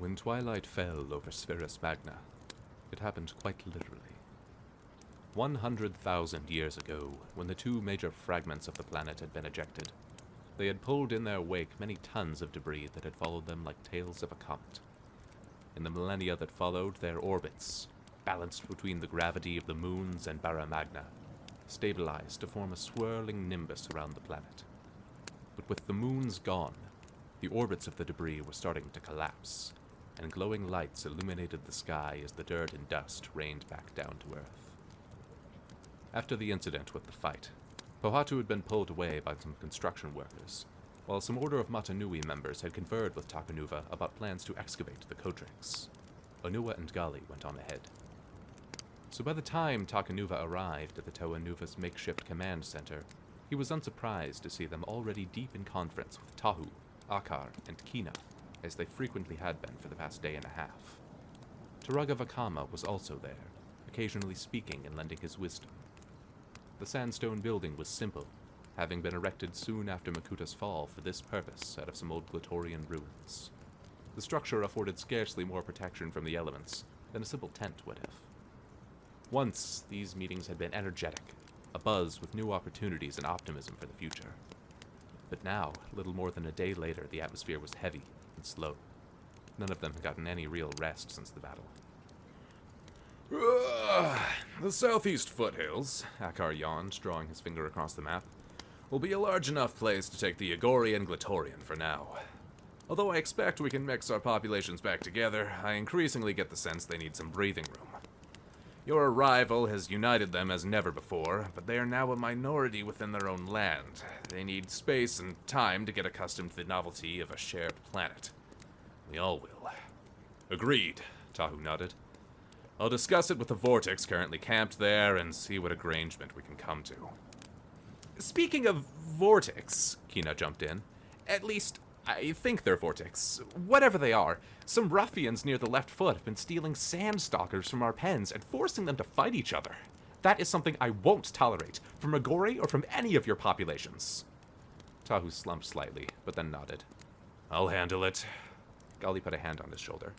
When twilight fell over Spherus Magna, it happened quite literally. 100,000 years ago, when the two major fragments of the planet had been ejected, they had pulled in their wake many tons of debris that had followed them like tails of a comet. In the millennia that followed, their orbits, balanced between the gravity of the moons and Barra Magna, stabilized to form a swirling nimbus around the planet. But with the moons gone, the orbits of the debris were starting to collapse, and glowing lights illuminated the sky as the dirt and dust rained back down to Earth. After the incident with the fight, Pohatu had been pulled away by some construction workers, while some Order of Matanui members had conferred with Takanuva about plans to excavate the Kodrix. Onua and Gali went on ahead. So by the time Takanuva arrived at the Toa Nuva's makeshift command center, he was unsurprised to see them already deep in conference with Tahu, Akar, and Kina, as they frequently had been for the past day and a half. Turaga Vakama was also there, occasionally speaking and lending his wisdom. The sandstone building was simple, having been erected soon after Makuta's fall for this purpose out of some old Glatorian ruins. The structure afforded scarcely more protection from the elements than a simple tent would have. Once, these meetings had been energetic, abuzz with new opportunities and optimism for the future. But now, little more than a day later, the atmosphere was heavy and slow. None of them had gotten any real rest since the battle. The southeast foothills, Akar yawned, drawing his finger across the map, will be a large enough place to take the Agori and Glatorian for now. Although I expect we can mix our populations back together, I increasingly get the sense they need some breathing room. Your arrival has united them as never before, but they are now a minority within their own land. They need space and time to get accustomed to the novelty of a shared planet. We all will. Agreed, Tahu nodded. I'll discuss it with the Vortex currently camped there and see what arrangement we can come to. Speaking of Vortex, Kina jumped in. At least, I think they're Vortex. Whatever they are, some ruffians near the left foot have been stealing sandstalkers from our pens and forcing them to fight each other. That is something I won't tolerate, from Agori or from any of your populations. Tahu slumped slightly, but then nodded. I'll handle it. Gali put a hand on his shoulder.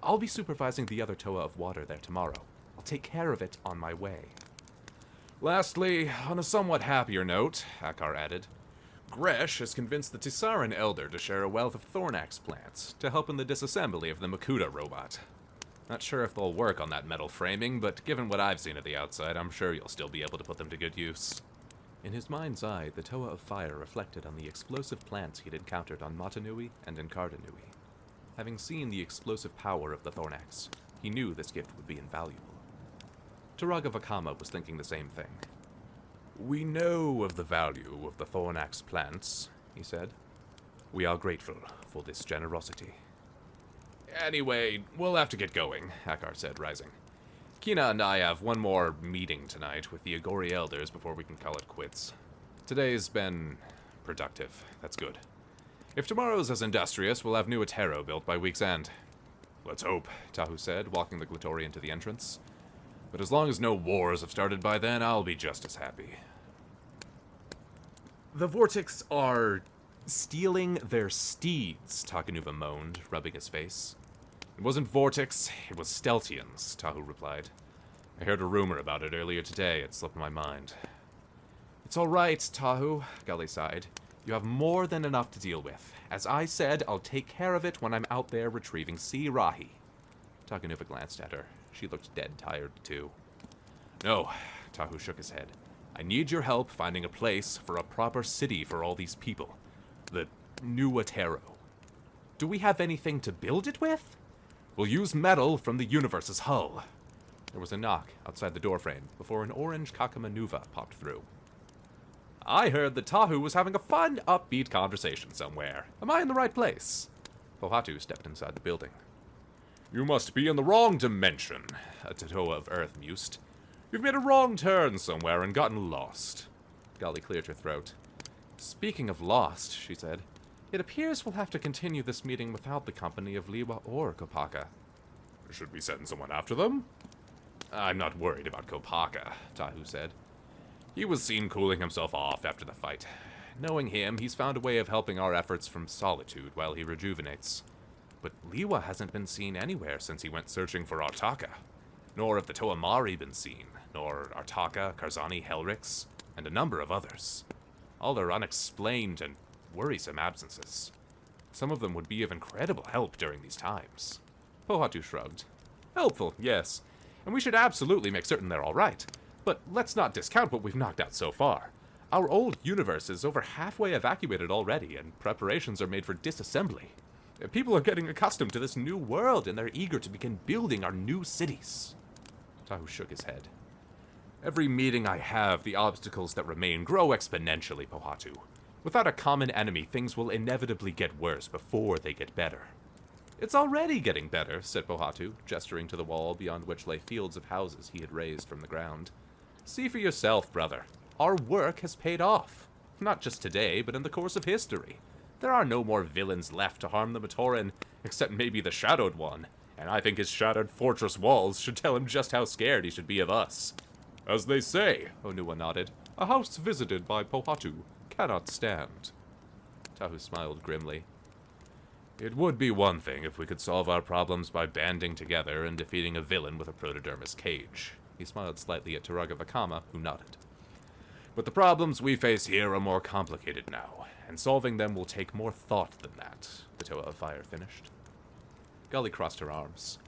I'll be supervising the other Toa of Water there tomorrow. I'll take care of it on my way. Lastly, on a somewhat happier note, Akar added, Gresh has convinced the Tisaran Elder to share a wealth of Thornax plants to help in the disassembly of the Makuta robot. Not sure if they'll work on that metal framing, but given what I've seen at the outside, I'm sure you'll still be able to put them to good use. In his mind's eye, the Toa of Fire reflected on the explosive plants he'd encountered on Matanui and in Kardanui. Having seen the explosive power of the Thornax, he knew this gift would be invaluable. Turaga Vakama was thinking the same thing. We know of the value of the Thornax plants, he said. We are grateful for this generosity. Anyway, we'll have to get going, Akar said, rising. Kina and I have one more meeting tonight with the Agori Elders before we can call it quits. Today's been productive. That's good. If tomorrow's as industrious, we'll have new Atero built by week's end. Let's hope, Tahu said, walking the Glatorian to the entrance. But as long as no wars have started by then, I'll be just as happy. The Vortex are stealing their steeds, Takanuva moaned, rubbing his face. It wasn't Vortex, it was Stealthians, Tahu replied. I heard a rumor about it earlier today, it slipped my mind. It's all right, Tahu, Gali sighed. You have more than enough to deal with. As I said, I'll take care of it when I'm out there retrieving Sea Rahi. Takanuva glanced at her. She looked dead tired, too. No, Tahu shook his head. I need your help finding a place for a proper city for all these people. The New Atero. Do we have anything to build it with? We'll use metal from the universe's hull. There was a knock outside the doorframe before an orange Kakamanuva popped through. I heard that Tahu was having a fun, upbeat conversation somewhere. Am I in the right place? Pohatu stepped inside the building. You must be in the wrong dimension, a Toa of Earth mused. You've made a wrong turn somewhere and gotten lost. Gali cleared her throat. Speaking of lost, she said, it appears we'll have to continue this meeting without the company of Liwa or Kopaka. Should we send someone after them? I'm not worried about Kopaka, Tahu said. He was seen cooling himself off after the fight. Knowing him, he's found a way of helping our efforts from solitude while he rejuvenates. but Liwa hasn't been seen anywhere since he went searching for Artaka. Nor have the Toamari been seen, nor Artaka, Karzani, Helrix, and a number of others. All are unexplained and worrisome absences. Some of them would be of incredible help during these times. Pohatu shrugged. Helpful, yes, and we should absolutely make certain they're all right. But let's not discount what we've knocked out so far. Our old universe is over halfway evacuated already, and preparations are made for disassembly. People are getting accustomed to this new world, and they're eager to begin building our new cities. Tahu shook his head. Every meeting I have, the obstacles that remain grow exponentially, Pohatu. Without a common enemy, things will inevitably get worse before they get better. It's already getting better, said Pohatu, gesturing to the wall beyond which lay fields of houses he had raised from the ground. See for yourself, brother. Our work has paid off. Not just today, but in the course of history. There are no more villains left to harm the Matoran, except maybe the Shadowed One, and I think his shattered fortress walls should tell him just how scared he should be of us. As they say, Onua nodded, a house visited by Pohatu cannot stand. Tahu smiled grimly. It would be one thing if we could solve our problems by banding together and defeating a villain with a protodermis cage. He smiled slightly at Turaga Vakama, who nodded. But the problems we face here are more complicated now, and solving them will take more thought than that, the Toa of Fire finished. Gully crossed her arms.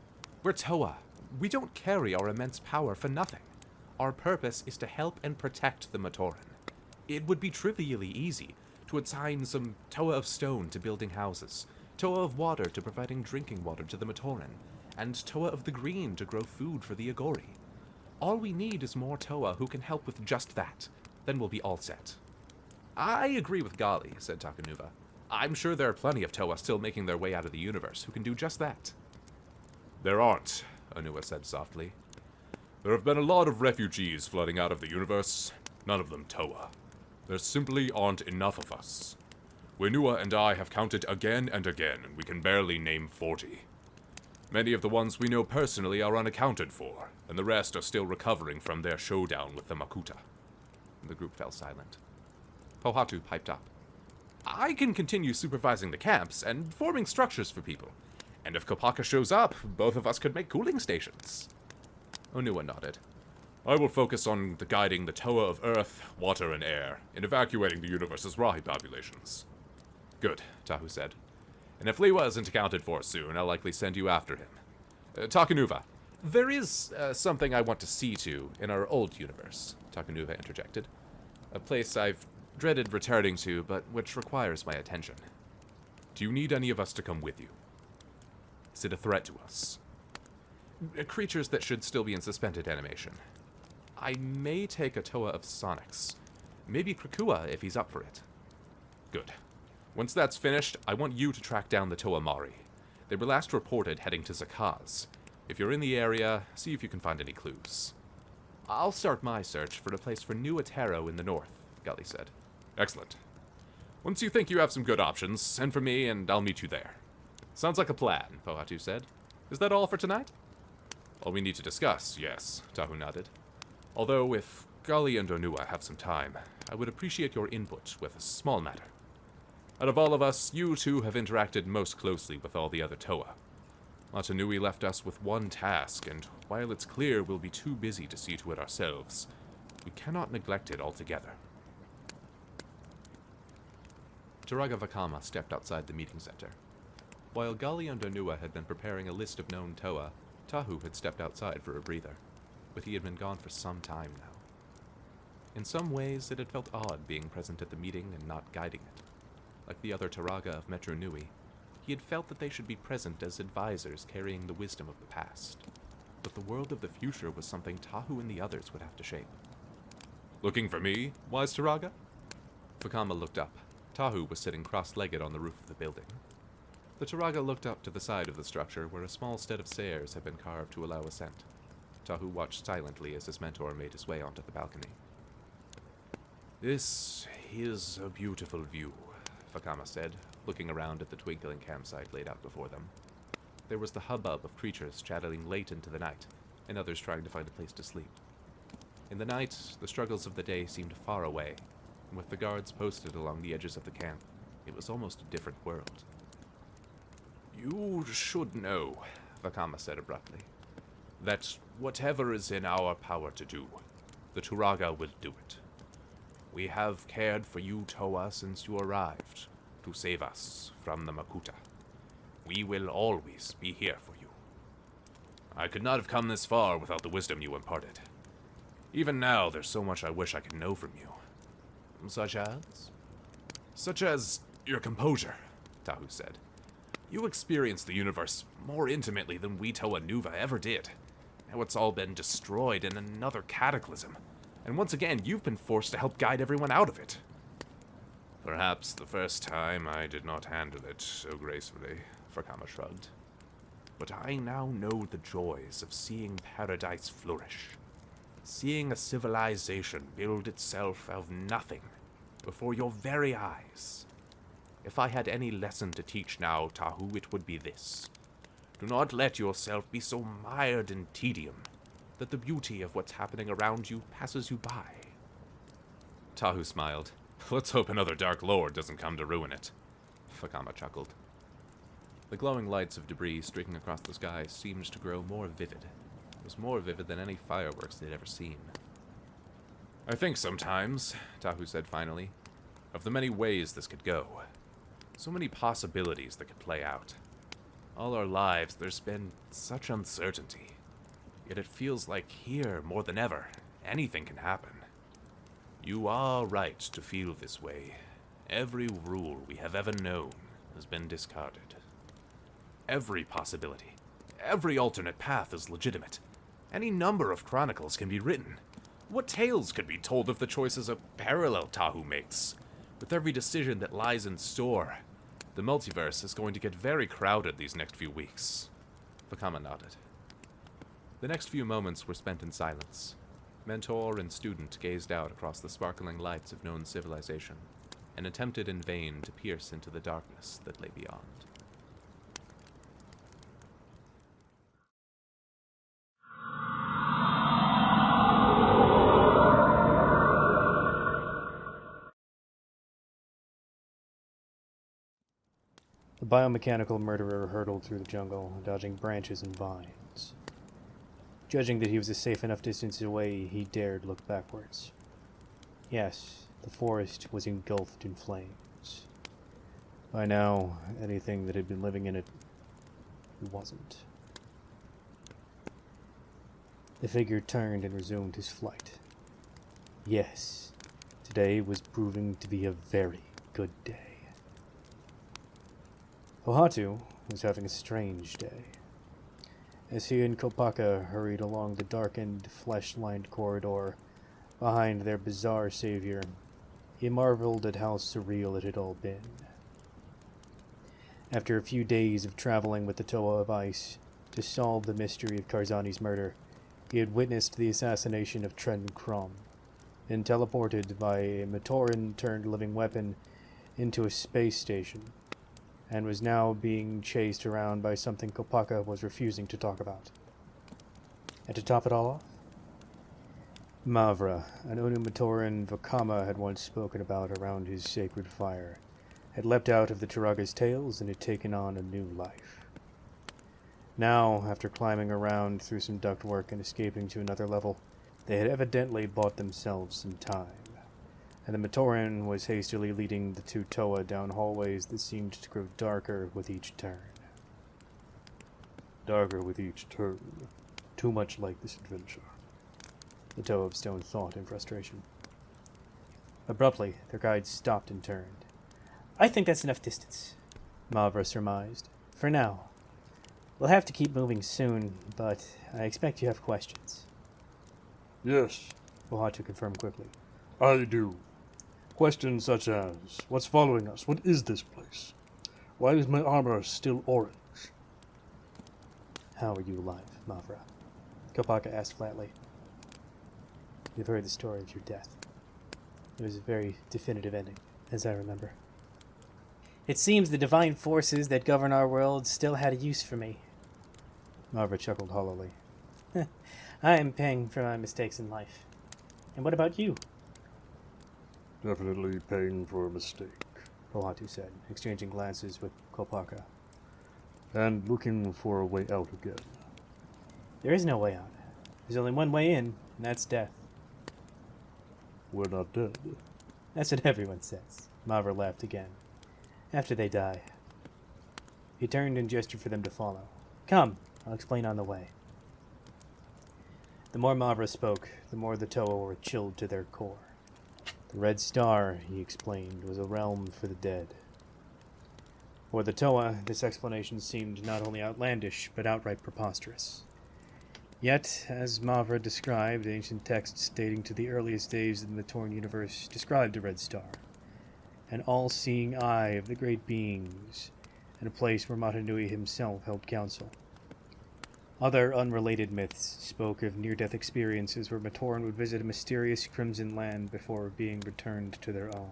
We're Toa. We don't carry our immense power for nothing. Our purpose is to help and protect the Matoran. It would be trivially easy to assign some Toa of Stone to building houses, Toa of Water to providing drinking water to the Matoran, and Toa of the Green to grow food for the Agori. All we need is more Toa who can help with just that. Then we'll be all set. I agree with Gali, said Takanuva. I'm sure there are plenty of Toa still making their way out of the universe who can do just that. There aren't, Onua said softly. There have been a lot of refugees flooding out of the universe, none of them Toa. There simply aren't enough of us. Wenua and I have counted again and again, and we can barely name 40. Many of the ones we know personally are unaccounted for, and the rest are still recovering from their showdown with the Makuta. The group fell silent. Pohatu piped up. I can continue supervising the camps and forming structures for people. And if Kopaka shows up, both of us could make cooling stations. Onua nodded. I will focus on guiding the Toa of Earth, Water, and Air in evacuating the universe's Rahi populations. Good, Tahu said. And if Liwa isn't accounted for soon, I'll likely send you after him. Takanuva, there is something I want to see to in our old universe, Takanuva interjected. A place I've dreaded returning to, but which requires my attention. Do you need any of us to come with you? Is it a threat to us? Creatures that should still be in suspended animation. I may take a Toa of Sonics. Maybe Krakua if he's up for it. Good. Once that's finished, I want you to track down the Toa Mari. They were last reported heading to Zakaz. If you're in the area, see if you can find any clues. I'll start my search for a place for New Atero in the north, Gully said. Excellent. Once you think you have some good options, send for me and I'll meet you there. Sounds like a plan, Pohatu said. Is that all for tonight? All we need to discuss, yes, Tahu nodded. Although, if Gully and Onua have some time, I would appreciate your input with a small matter. Out of all of us, you two have interacted most closely with all the other Toa. Matanui left us with one task, and while it's clear we'll be too busy to see to it ourselves, we cannot neglect it altogether. Turaga Vakama stepped outside the meeting center. While Gali and Onua had been preparing a list of known Toa, Tahu had stepped outside for a breather, but he had been gone for some time now. In some ways, it had felt odd being present at the meeting and not guiding it. Like the other Turaga of Metro Nui, he had felt that they should be present as advisors carrying the wisdom of the past. But the world of the future was something Tahu and the others would have to shape. Looking for me, wise Turaga? Vakama looked up. Tahu was sitting cross-legged on the roof of the building. The Turaga looked up to the side of the structure where a small set of stairs had been carved to allow ascent. Tahu watched silently as his mentor made his way onto the balcony. This is a beautiful view, Vakama said, looking around at the twinkling campsite laid out before them. There was the hubbub of creatures chattering late into the night, and others trying to find a place to sleep. In the night, the struggles of the day seemed far away, and with the guards posted along the edges of the camp, it was almost a different world. You should know, Vakama said abruptly, that whatever is in our power to do, the Turaga will do it. We have cared for you, Toa, since you arrived, to save us from the Makuta. We will always be here for you. I could not have come this far without the wisdom you imparted. Even now, there's so much I wish I could know from you. Such as? Such as your composure, Tahu said. You experience the universe more intimately than we Toa Nuva ever did. Now it's all been destroyed in another cataclysm, and once again you've been forced to help guide everyone out of it. Perhaps the first time I did not handle it so gracefully, Vakama shrugged. But I now know the joys of seeing paradise flourish. Seeing a civilization build itself out of nothing before your very eyes. If I had any lesson to teach now, Tahu, it would be this. Do not let yourself be so mired in tedium that the beauty of what's happening around you passes you by. Tahu smiled. Let's hope another Dark Lord doesn't come to ruin it. Vakama chuckled. The glowing lights of debris streaking across the sky seemed to grow more vivid. It was more vivid than any fireworks they'd ever seen. I think sometimes, Tahu said finally, of the many ways this could go. So many possibilities that could play out. All our lives, there's been such uncertainty. Yet it feels like here, more than ever, anything can happen. You are right to feel this way. Every rule we have ever known has been discarded. Every possibility, every alternate path is legitimate. Any number of chronicles can be written. What tales could be told of the choices a parallel Tahu makes? With every decision that lies in store, the multiverse is going to get very crowded these next few weeks. Vakama nodded. The next few moments were spent in silence. Mentor and student gazed out across the sparkling lights of known civilization, and attempted in vain to pierce into the darkness that lay beyond. The biomechanical murderer hurtled through the jungle, dodging branches and vines. Judging that he was a safe enough distance away, he dared look backwards. Yes, the forest was engulfed in flames. By now, anything that had been living in it wasn't. The figure turned and resumed his flight. Yes, today was proving to be a very good day. Ohatu was having a strange day. As he and Kopaka hurried along the darkened, flesh-lined corridor behind their bizarre savior, he marveled at how surreal it had all been. After a few days of traveling with the Toa of Ice to solve the mystery of Karzani's murder, he had witnessed the assassination of Tren Krom, and teleported by a Matoran-turned-living weapon into a space station, and was now being chased around by something Kopaka was refusing to talk about. And to top it all off, Mavra, an Onumatoran Vakama had once spoken about around his sacred fire, had leapt out of the Turaga's tails and had taken on a new life. Now, after climbing around through some ductwork and escaping to another level, they had evidently bought themselves some time, and the Matoran was hastily leading the two Toa down hallways that seemed to grow darker with each turn. Darker with each turn. Too much like this adventure, the Toa of Stone thought in frustration. Abruptly, their guide stopped and turned. I think that's enough distance, Mavra surmised. for now. We'll have to keep moving soon, but I expect you have questions. Yes, Ohatu confirmed quickly. I do. Questions such as, what's following us? What is this place? Why is my armor still orange? How are you alive, Mavra? Kopaka asked flatly. You've heard the story of your death. It was a very definitive ending, as I remember. It seems the divine forces that govern our world still had a use for me. Mavra chuckled hollowly. I am paying for my mistakes in life. And what about you? Definitely paying for a mistake. Ohatu said, exchanging glances with Kopaka. and looking for a way out again. There is no way out. There's only one way in, and that's death. We're not dead. That's what everyone says. Mavra laughed again. After they die. He turned and gestured for them to follow. Come, I'll explain on the way. The more Mavra spoke, the more the Toa were chilled to their core. The Red Star, he explained, was a realm for the dead. For the Toa, this explanation seemed not only outlandish, but outright preposterous. Yet, as Mavra described, ancient texts dating to the earliest days of the Matoran universe described the Red Star, an all-seeing eye of the great beings, and a place where Matanui himself held counsel. Other unrelated myths spoke of near-death experiences where Matoran would visit a mysterious crimson land before being returned to their own.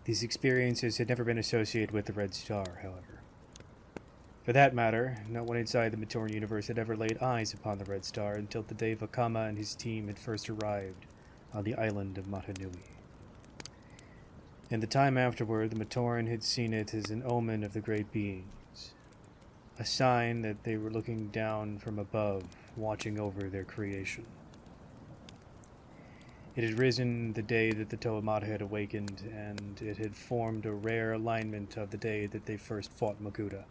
These experiences had never been associated with the Red Star, however. For that matter, no one inside the Matoran universe had ever laid eyes upon the Red Star until the day Vakama and his team had first arrived on the island of Matanui. In the time afterward, the Matoran had seen it as an omen of the great beings, a sign that they were looking down from above, watching over their creation. It had risen the day that the Toamata had awakened, and it had formed a rare alignment of the day that they first fought Makuta.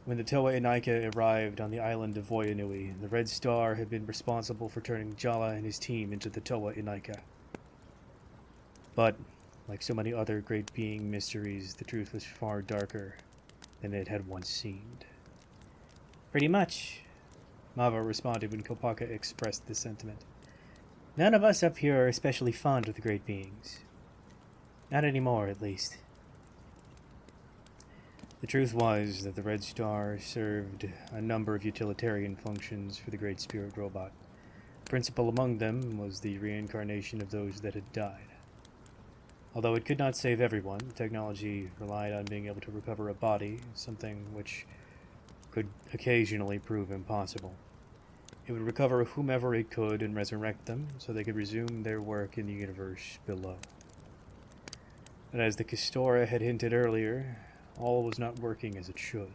When the 810NICLE arrived on the island of Voyanui, the Red Star had been responsible for turning Jala and his team into the 810NICLE. But, like so many other great being mysteries, the truth was far darker than it had once seemed. Pretty much, Mava responded when Kopaka expressed this sentiment. None of us up here are especially fond of the great beings. Not anymore, at least. The truth was that the Red Star served a number of utilitarian functions for the Great Spirit Robot. Principal among them was the reincarnation of those that had died. Although it could not save everyone, technology relied on being able to recover a body, something which could occasionally prove impossible. It would recover whomever it could and resurrect them, so they could resume their work in the universe below. But as the Kistora had hinted earlier, all was not working as it should.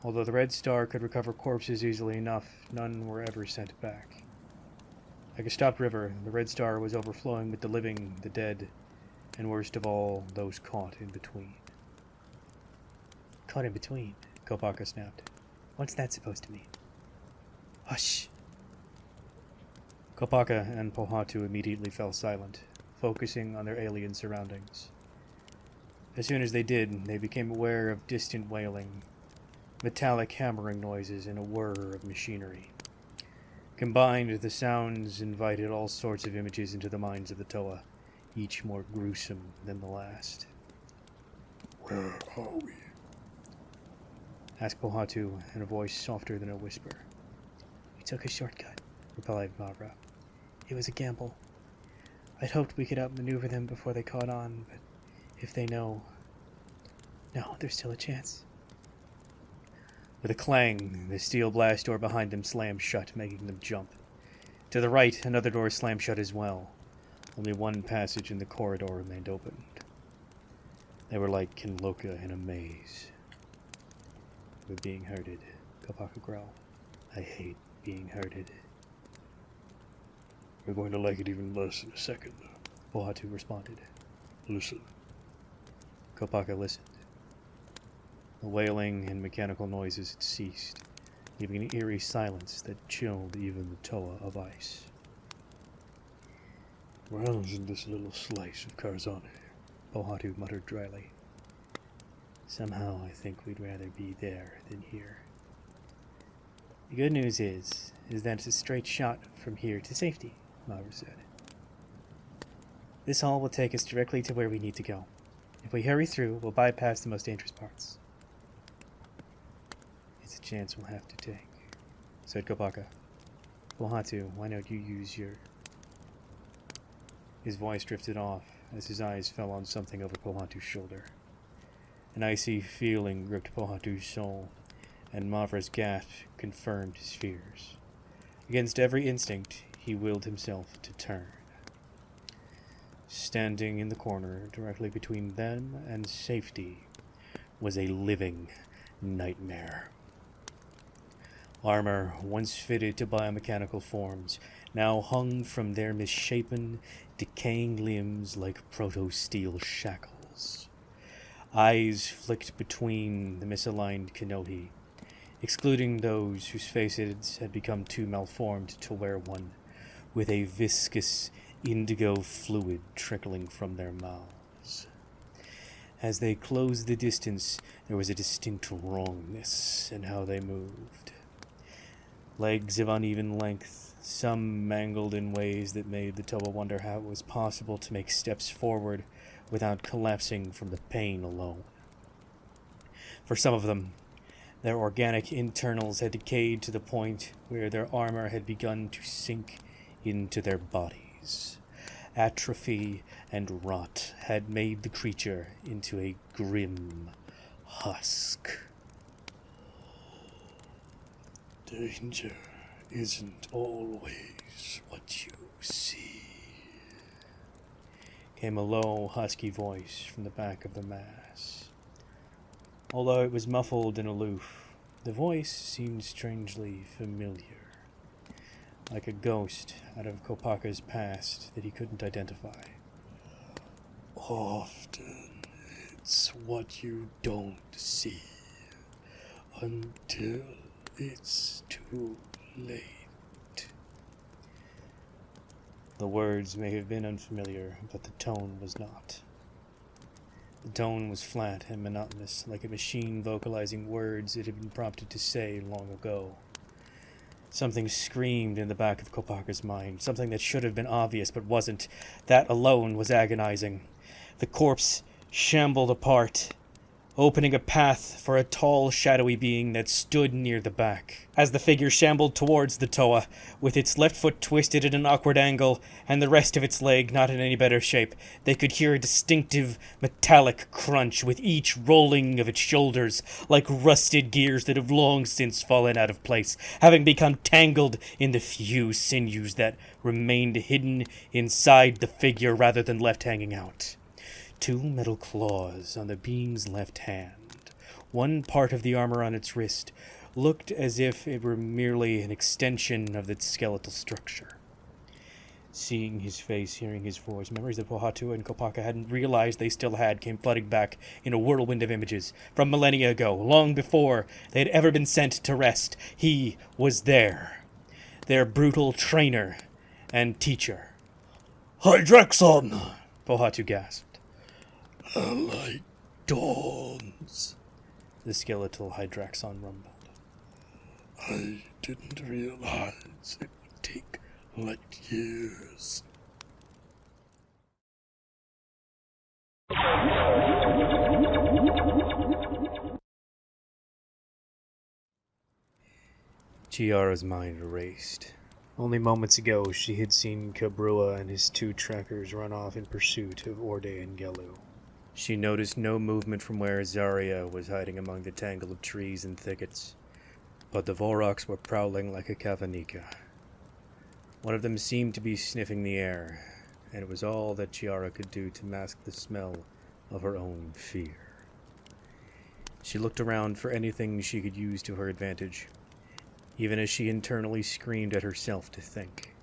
Although the Red Star could recover corpses easily enough, none were ever sent back. Like a stopped river, the Red Star was overflowing with the living, the dead, and worst of all, those caught in between. Caught in between, Kopaka snapped. What's that supposed to mean? Hush! Kopaka and Pohatu immediately fell silent, focusing on their alien surroundings. As soon as they did, they became aware of distant wailing, metallic hammering noises, and a whir of machinery. Combined, the sounds invited all sorts of images into the minds of the Toa, each more gruesome than the last. Where are we? Asked Pohatu in a voice softer than a whisper. We took a shortcut, replied Mavra. It was a gamble. I'd hoped we could outmaneuver them before they caught on, but if they know... No, there's still a chance. With a clang, the steel blast door behind them slammed shut, making them jump. To the right, another door slammed shut as well. Only one passage in the corridor remained open. They were like Kinloka in a maze. We're being herded, Kopaka growled. I hate being herded. We're going to like it even less in a second. Pohatu responded. Listen. Kopaka listened. The wailing and mechanical noises had ceased, leaving an eerie silence that chilled even the Toa of ice. Well, isn't this little slice of Karzani? Pohatu muttered dryly. Somehow I think we'd rather be there than here. The good news is that it's a straight shot from here to safety, Mavra said. This hall will take us directly to where we need to go. If we hurry through, we'll bypass the most dangerous parts. It's a chance we'll have to take, said Kopaka. Pohatu, why don't you use your... His voice drifted off as his eyes fell on something over Pohatu's shoulder. An icy feeling gripped Pohatu's soul, and Mavra's gasp confirmed his fears. Against every instinct, he willed himself to turn. Standing in the corner, directly between them and safety, was a living nightmare. Armor, once fitted to biomechanical forms, now hung from their misshapen, decaying limbs like proto-steel shackles. Eyes flicked between the misaligned Kanohi, excluding those whose faces had become too malformed to wear one, with a viscous indigo fluid trickling from their mouths. As they closed the distance, there was a distinct wrongness in how they moved. Legs of uneven length, some mangled in ways that made the Toa wonder how it was possible to make steps forward without collapsing from the pain alone. For some of them, their organic internals had decayed to the point where their armor had begun to sink into their bodies. Atrophy and rot had made the creature into a grim husk. Danger isn't always what you see, Came a low, husky voice from the back of the mass. Although it was muffled and aloof, the voice seemed strangely familiar, like a ghost out of Kopaka's past that he couldn't identify. Often it's what you don't see until it's too late. The words may have been unfamiliar, but the tone was not. The tone was flat and monotonous, like a machine vocalizing words it had been prompted to say long ago. Something screamed in the back of Kopaka's mind, something that should have been obvious but wasn't. That alone was agonizing. The corpse shambled apart, opening a path for a tall, shadowy being that stood near the back. As the figure shambled towards the Toa, with its left foot twisted at an awkward angle and the rest of its leg not in any better shape, they could hear a distinctive metallic crunch with each rolling of its shoulders, like rusted gears that have long since fallen out of place, having become tangled in the few sinews that remained hidden inside the figure rather than left hanging out. 2 metal claws on the being's left hand, one part of the armor on its wrist, looked as if it were merely an extension of its skeletal structure. Seeing his face, hearing his voice, memories that Pohatu and Kopaka hadn't realized they still had came flooding back in a whirlwind of images. From millennia ago, long before they had ever been sent to rest, he was there. Their brutal trainer and teacher. Hydrexon! Pohatu gasped. A light dawns. The skeletal Hydraxon rumbled. I didn't realize it would take light years. Chiara's mind raced. Only moments ago she had seen Kabrua and his 2 trackers run off in pursuit of Orde and Gelu. She noticed no movement from where Zarya was hiding among the tangle of trees and thickets, but the Volroks were prowling like a Kavanika. One of them seemed to be sniffing the air, and it was all that Chiara could do to mask the smell of her own fear. She looked around for anything she could use to her advantage, even as she internally screamed at herself to think.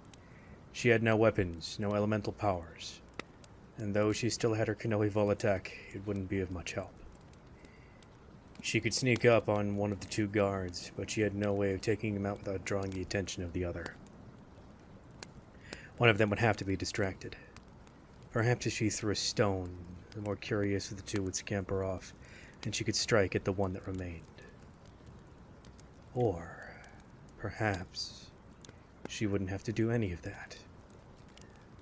She had no weapons, no elemental powers, and though she still had her Kanohi Vol attack, it wouldn't be of much help. She could sneak up on one of the 2 guards, but she had no way of taking him out without drawing the attention of the other. One of them would have to be distracted. Perhaps if she threw a stone, the more curious of the 2 would scamper off, and she could strike at the one that remained. Or perhaps she wouldn't have to do any of that.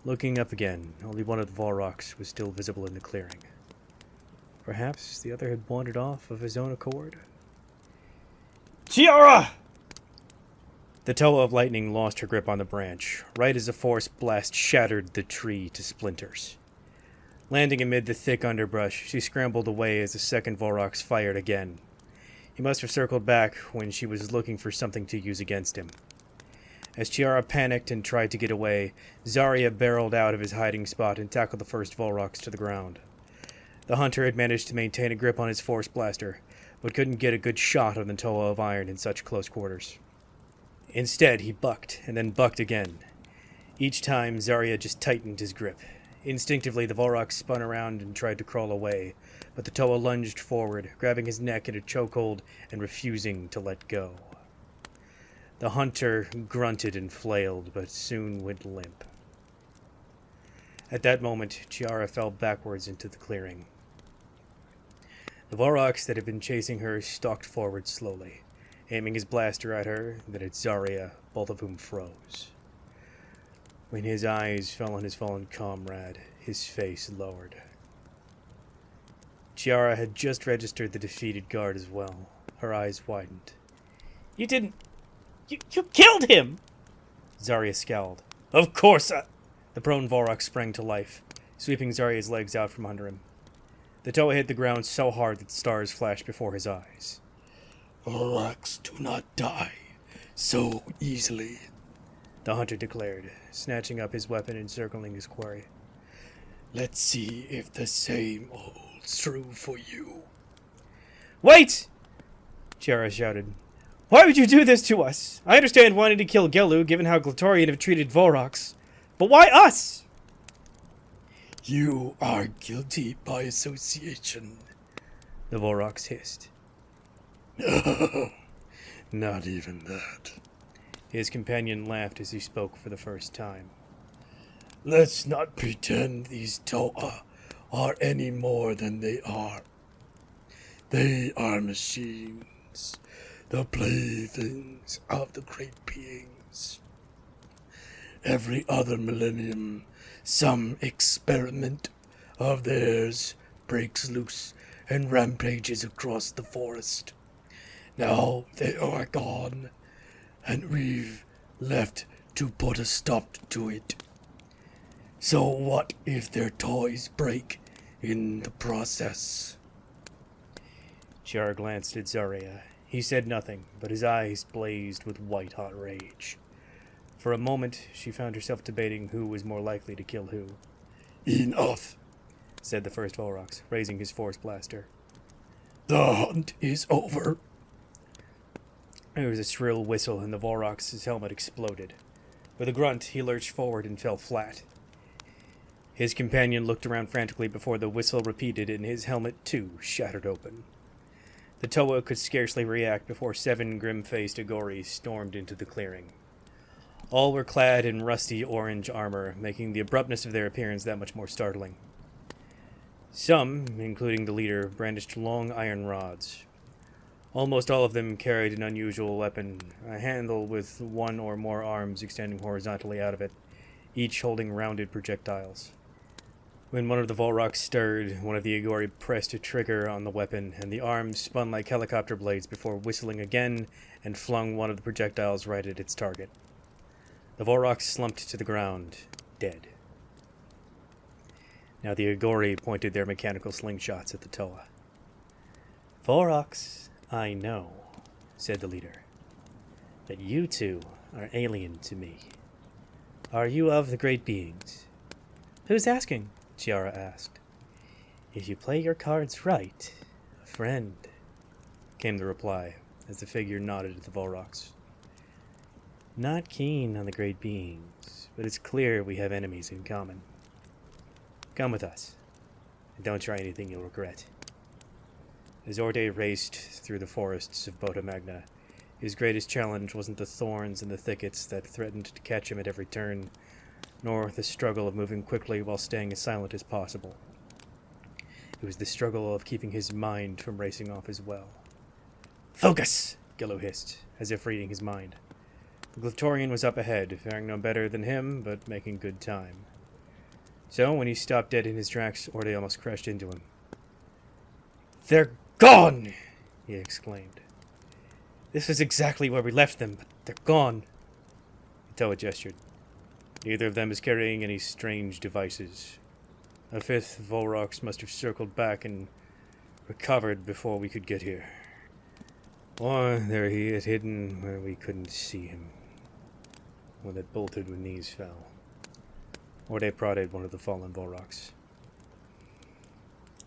Looking up again, only one of the Volroks was still visible in the clearing. Perhaps the other had wandered off of his own accord. Chiara! The Toa of Lightning lost her grip on the branch, right as a force blast shattered the tree to splinters. Landing amid the thick underbrush, she scrambled away as the second Volrox fired again. He must have circled back when she was looking for something to use against him. As Chiara panicked and tried to get away, Zarya barreled out of his hiding spot and tackled the first Volrox to the ground. The hunter had managed to maintain a grip on his force blaster, but couldn't get a good shot on the Toa of iron in such close quarters. Instead, he bucked, and then bucked again. Each time, Zarya just tightened his grip. Instinctively, the Volrox spun around and tried to crawl away, but the Toa lunged forward, grabbing his neck in a chokehold and refusing to let go. The hunter grunted and flailed, but soon went limp. At that moment, Chiara fell backwards into the clearing. The Volrox that had been chasing her stalked forward slowly, aiming his blaster at her, then at Zarya, both of whom froze. When his eyes fell on his fallen comrade, his face lowered. Chiara had just registered the defeated guard as well. Her eyes widened. You didn't... You killed him! Zarya scowled. Of course I... The prone Volrox sprang to life, sweeping Zarya's legs out from under him. The Toa hit the ground so hard that stars flashed before his eyes. Volrox do not die so easily, the hunter declared, snatching up his weapon and circling his quarry. Let's see if the same holds true for you. Wait! Chiara shouted. Why would you do this to us? I understand wanting to kill Gelu, given how Glatorian have treated Volrox. But why us? You are guilty by association, the Volrox hissed. No, not even that. His companion laughed as he spoke for the first time. Let's not pretend these Toa are any more than they are. They are machines, the playthings of the great beings. Every other millennium, some experiment of theirs breaks loose and rampages across the forest. Now they are gone, and we've left to put a stop to it. So what if their toys break in the process? Chiara glanced at Zarya. He said nothing, but his eyes blazed with white-hot rage. For a moment, she found herself debating who was more likely to kill who. Enough, said the first Volrox, raising his force blaster. The hunt is over. There was a shrill whistle, and the Volrox's helmet exploded. With a grunt, he lurched forward and fell flat. His companion looked around frantically before the whistle repeated, and his helmet, too, shattered open. The Toa could scarcely react before 7 grim-faced Agori stormed into the clearing. All were clad in rusty orange armor, making the abruptness of their appearance that much more startling. Some, including the leader, brandished long iron rods. Almost all of them carried an unusual weapon, a handle with 1 or more arms extending horizontally out of it, each holding rounded projectiles. When one of the Volrox stirred, one of the Agori pressed a trigger on the weapon, and the arms spun like helicopter blades before whistling again and flung one of the projectiles right at its target. The Volrox slumped to the ground, dead. Now the Agori pointed their mechanical slingshots at the Toa. Volrox, I know, said the leader, that you two are alien to me. Are you of the great beings? Who's asking? Chiara asked. If you play your cards right, a friend, came the reply, as the figure nodded at the Volrox. Not keen on the great beings, but it's clear we have enemies in common. Come with us, and don't try anything you'll regret. As Orde raced through the forests of Bota Magna, his greatest challenge wasn't the thorns and the thickets that threatened to catch him at every turn, nor the struggle of moving quickly while staying as silent as possible. It was the struggle of keeping his mind from racing off as well. Focus! Gelu hissed, as if reading his mind. The Glatorian was up ahead, faring no better than him, but making good time. So, when he stopped dead in his tracks, Orde almost crashed into him. They're gone! He exclaimed. This is exactly where we left them, but they're gone. Toa gestured. Neither of them is carrying any strange devices. A 5th Volrox must have circled back and recovered before we could get here. Or there he is hidden where we couldn't see him. One that bolted when knees fell. Or they prodded one of the fallen Volrox.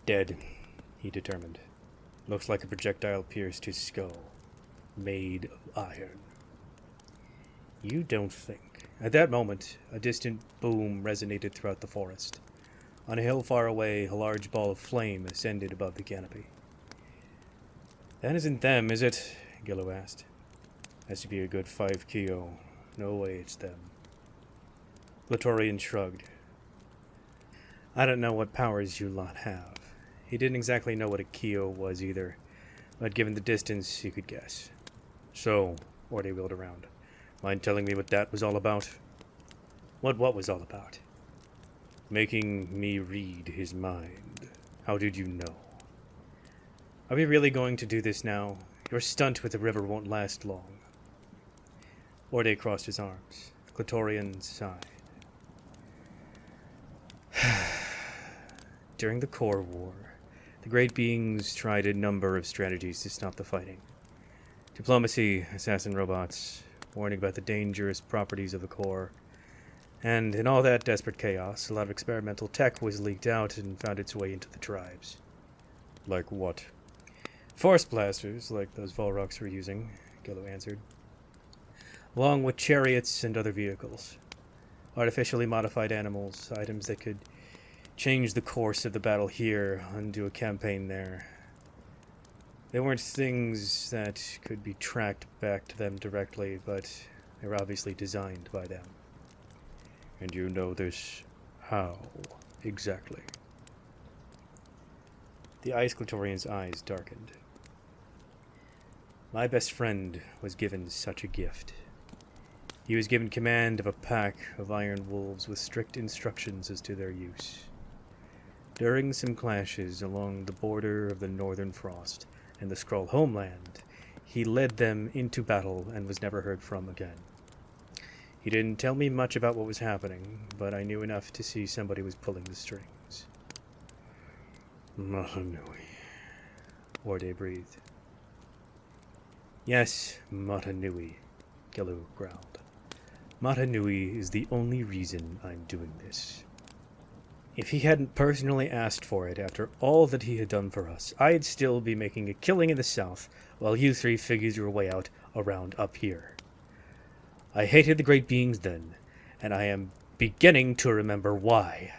Dead, he determined. Looks like a projectile pierced his skull. Made of iron. You don't think. At that moment, a distant boom resonated throughout the forest. On a hill far away, a large ball of flame ascended above the canopy. That isn't them, is it? Gillo asked. Has to be a good 5 kilo. No way it's them. Glatorian shrugged. I don't know what powers you lot have. He didn't exactly know what a kio was either, but given the distance, he could guess. So, Orde wheeled around. Mind telling me what that was all about? What was all about? Making me read his mind. How did you know? Are we really going to do this now? Your stunt with the river won't last long. Orde crossed his arms. Glatorian sighed. During the Core War, the Great Beings tried a number of strategies to stop the fighting. Diplomacy, assassin robots, warning about the dangerous properties of the core, and in all that desperate chaos, a lot of experimental tech was leaked out and found its way into the tribes. Like what? Force blasters, like those Volroks were using, Gillo answered. Along with chariots and other vehicles. Artificially modified animals, items that could change the course of the battle here, undo a campaign there. They weren't things that could be tracked back to them directly, but they were obviously designed by them. And you know this how, exactly? The Ice Glatorian's eyes darkened. My best friend was given such a gift. He was given command of a pack of iron wolves with strict instructions as to their use. During some clashes along the border of the Northern Frost and the Skrull homeland, he led them into battle and was never heard from again. He didn't tell me much about what was happening, but I knew enough to see somebody was pulling the strings. Matanui, Orde breathed. Yes, Matanui, Gillo growled. Matanui is the only reason I'm doing this. If he hadn't personally asked for it after all that he had done for us, I'd still be making a killing in the south while you three figured your way out around up here. I hated the Great Beings then, and I am beginning to remember why.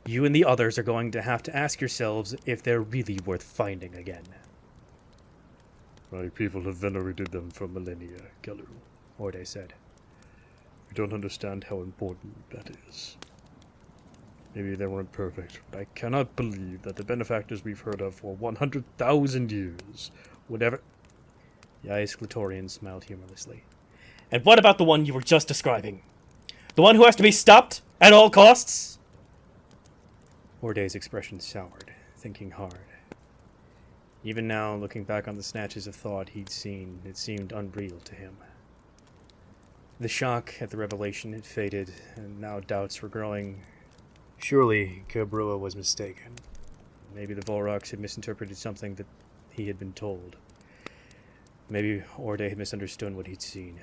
You and the others are going to have to ask yourselves if they're really worth finding again. My people have venerated them for millennia, Gelu, Orde said. You don't understand how important that is. Maybe they weren't perfect, but I cannot believe that the benefactors we've heard of for 100,000 years would ever... The Ice Glatorian smiled humorlessly. And what about the one you were just describing? The one who has to be stopped at all costs? Orde's expression soured, thinking hard. Even now, looking back on the snatches of thought he'd seen, it seemed unreal to him. The shock at the revelation had faded, and now doubts were growing. Surely, Kabrua was mistaken. Maybe the Volroks had misinterpreted something that he had been told. Maybe Orde had misunderstood what he'd seen.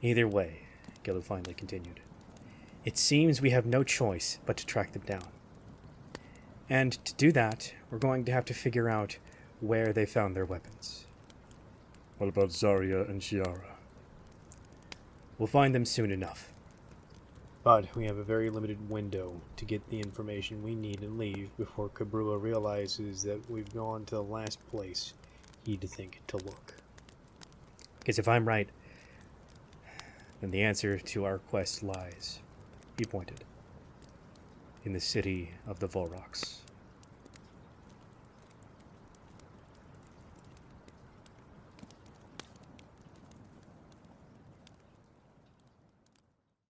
Either way, Gillu finally continued, it seems we have no choice but to track them down. And to do that, we're going to have to figure out where they found their weapons. What about Zarya and Shiara? We'll find them soon enough. But we have a very limited window to get the information we need and leave before Kabrua realizes that we've gone to the last place he'd think to look. Because if I'm right, then the answer to our quest lies, he pointed, in the city of the Volroks.